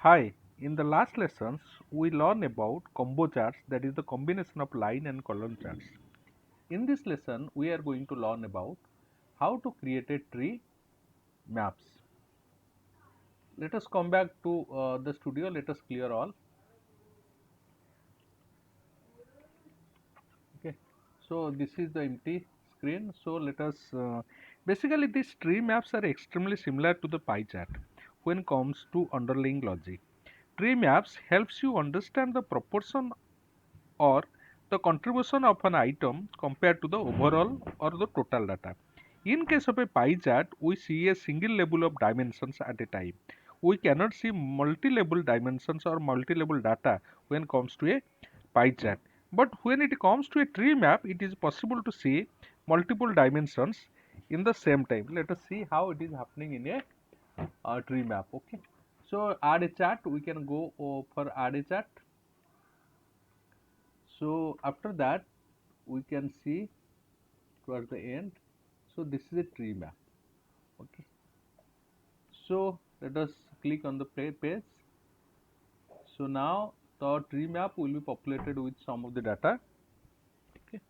Hi, in the last lessons, we learned about combo charts, that is the combination of line and column charts. In this lesson, we are going to learn about how to create a tree maps. Let us come back to the studio, let us clear all. Okay, so this is the empty screen. So let us basically these tree maps are extremely similar to the pie chart when it comes to underlying logic. Tree maps helps you understand the proportion or the contribution of an item compared to the overall or the total data. In case of a pie chart, we see a single level of dimensions at a time. We cannot see multi-level dimensions or multi-level data when it comes to a pie chart. But when it comes to a tree map, it is possible to see multiple dimensions in the same time. Let us see how it is happening in a tree map. Okay. So add a chart. We can go for add a chart. So after that, we can see towards the end. So this is a tree map. Okay. So let us click on the page. So now the tree map will be populated with some of the data. Okay.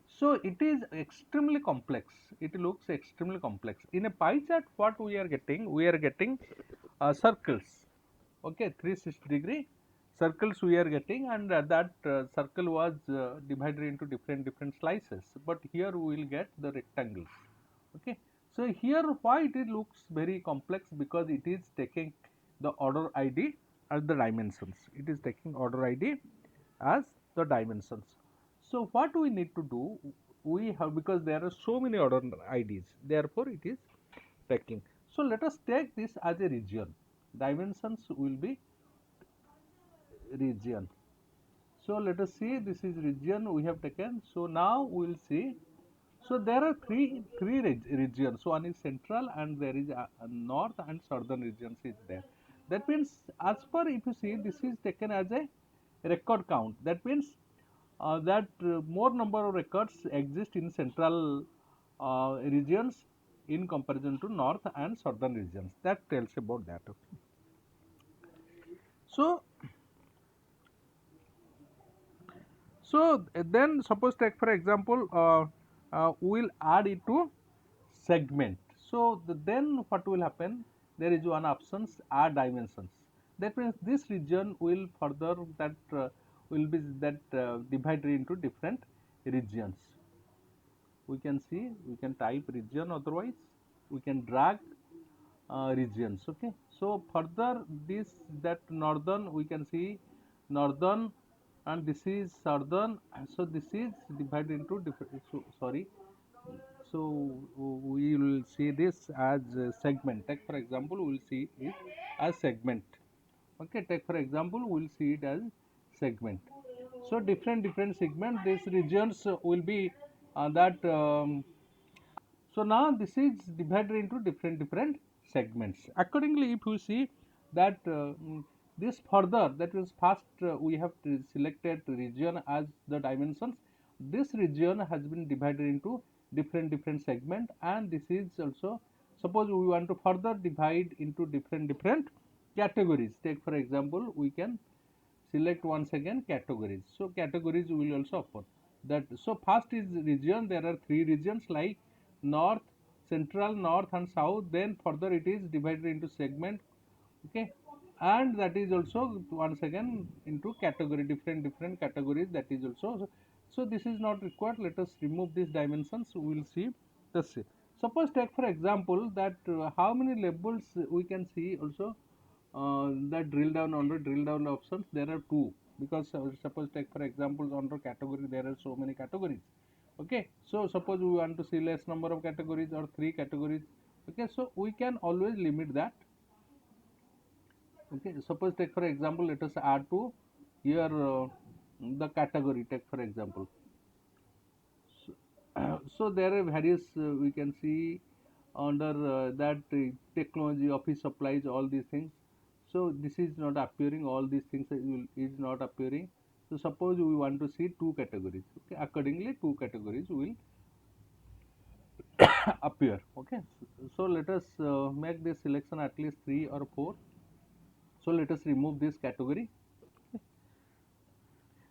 So it is extremely complex. It looks extremely complex. In a pie chart, what we are getting? We are getting circles. Okay, 360-degree circles we are getting, and that circle was divided into different slices. But here we will get the rectangles. Okay, so here why it looks very complex, because it is taking the order ID as the dimensions. It is taking order ID as the dimensions. So what we need to do, we have, because there are so many order IDs, therefore it is taking. So let us take this as a region. Dimensions will be region. So let us see, this is region we have taken. So now we will see. So there are three regions. So one is central, and there is a north and southern regions is there. That means, as per, if you see, this is taken as a record count. That means that more number of records exist in central regions in comparison to north and southern regions. That tells about that. Okay. So then suppose take for example, we'll add it to segment. So then what will happen? There is one options, add dimensions. That means this region will further that will be that divided into different regions. We can see, we can type region, otherwise we can drag regions. Okay, so further this, that northern, we can see northern, and this is southern. So this is divided into different, so sorry, so we will see this as a segment. Take for example, we will see it as segment. Okay, take for example, we will see it as segment. So different segment, these regions will be that so now this is divided into different segments. Accordingly, if you see that this further, that is first we have selected region as the dimensions. This region has been divided into different segment, and this is also, suppose we want to further divide into different categories. Take for example, we can select once again categories. So categories will also open that. So first is region, there are three regions like north, central, north and south. Then further it is divided into segment. Okay, and that is also once again into category, different categories, that is also. So this is not required. Let us remove these dimensions. We will see this. Suppose take for example that how many labels we can see also, that drill down, under drill down options there are two, because suppose take for example under category there are so many categories. Okay, so suppose we want to see less number of categories or three categories. Okay, so we can always limit that. Okay, suppose take for example, let us add to here the category. Take for example, so, so there are various we can see under that technology, office supplies, all these things. So this is not appearing, all these things is not appearing. So suppose we want to see two categories. Okay, accordingly two categories will appear. Okay, so let us make this selection at least 3 or 4. So let us remove this category.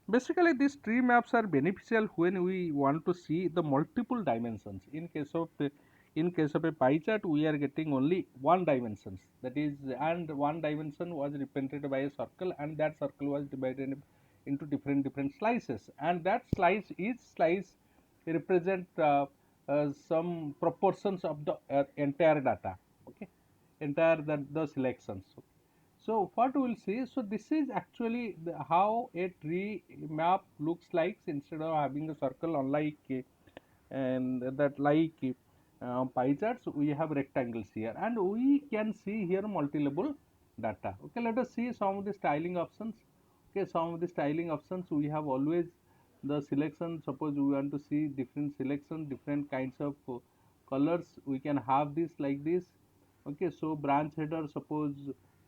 Basically, these tree maps are beneficial when we want to see the multiple dimensions. In case of a pie chart, we are getting only one dimensions. That is, and one dimension was represented by a circle, and that circle was divided into different slices. And that each slice represent some proportions of the entire data. Okay, entire the selections. So what we will see, so this is actually how a tree map looks like instead of having a circle, unlike and that like pie charts we have rectangles here, and we can see here multi-level data. Okay, let us see some of the styling options. Okay, some of the styling options we have always the selection. Suppose we want to see different selection, different kinds of colors, we can have this like this. Okay, so branch header, suppose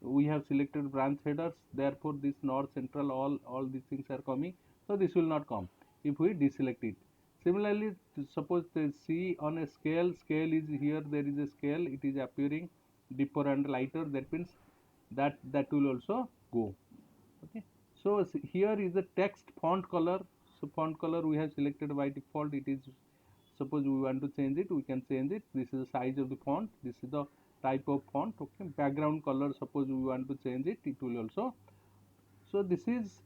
we have selected branch headers, therefore this north central all these things are coming, so this will not come if we deselect it. Similarly, suppose they see on a scale is here, there is a scale, it is appearing deeper and lighter, that means that will also go. Okay, so here is the text font color. So font color we have selected by default, it is, suppose we want to change it, we can change it. This is the size of the font, this is the type of font. Okay, background color, suppose we want to change it, it will also. So this is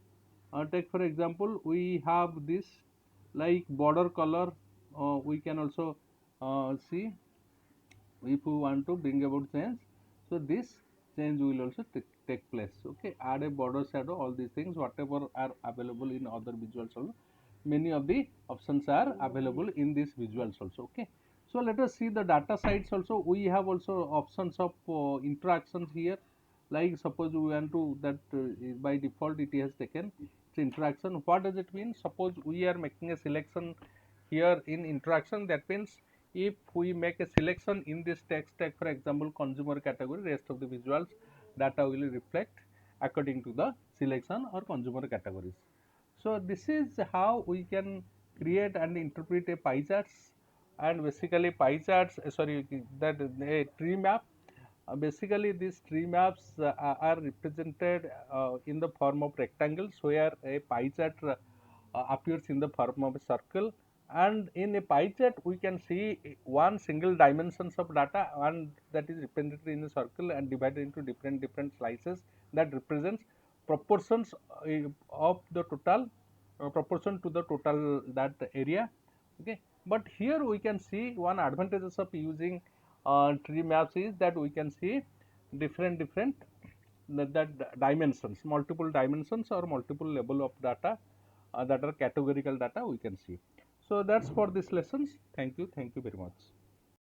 take for example, we have this like border color, we can also see if we want to bring about change. So this change will also take place. Okay, add a border shadow, all these things whatever are available in other visuals also, many of the options are available in this visuals also. Okay, so let us see the data sites also. We have also options of interactions here, like suppose we want to that by default it has taken its interaction. What does it mean? Suppose we are making a selection here in interaction, that means if we make a selection in this text tag, for example consumer category, rest of the visuals data will reflect according to the selection or consumer categories. So this is how we can create and interpret a pie charts. And basically pie charts, sorry, that a tree map, basically these tree maps are represented in the form of rectangles, where a pie chart appears in the form of a circle. And in a pie chart we can see one single dimensions of data, and that is represented in a circle and divided into different slices that represents proportions of the total proportion to the total that area. Okay, but here we can see one advantages of using tree maps is that we can see different that dimensions, multiple dimensions or multiple level of data that are categorical data we can see. So that's for this lessons. Thank you very much.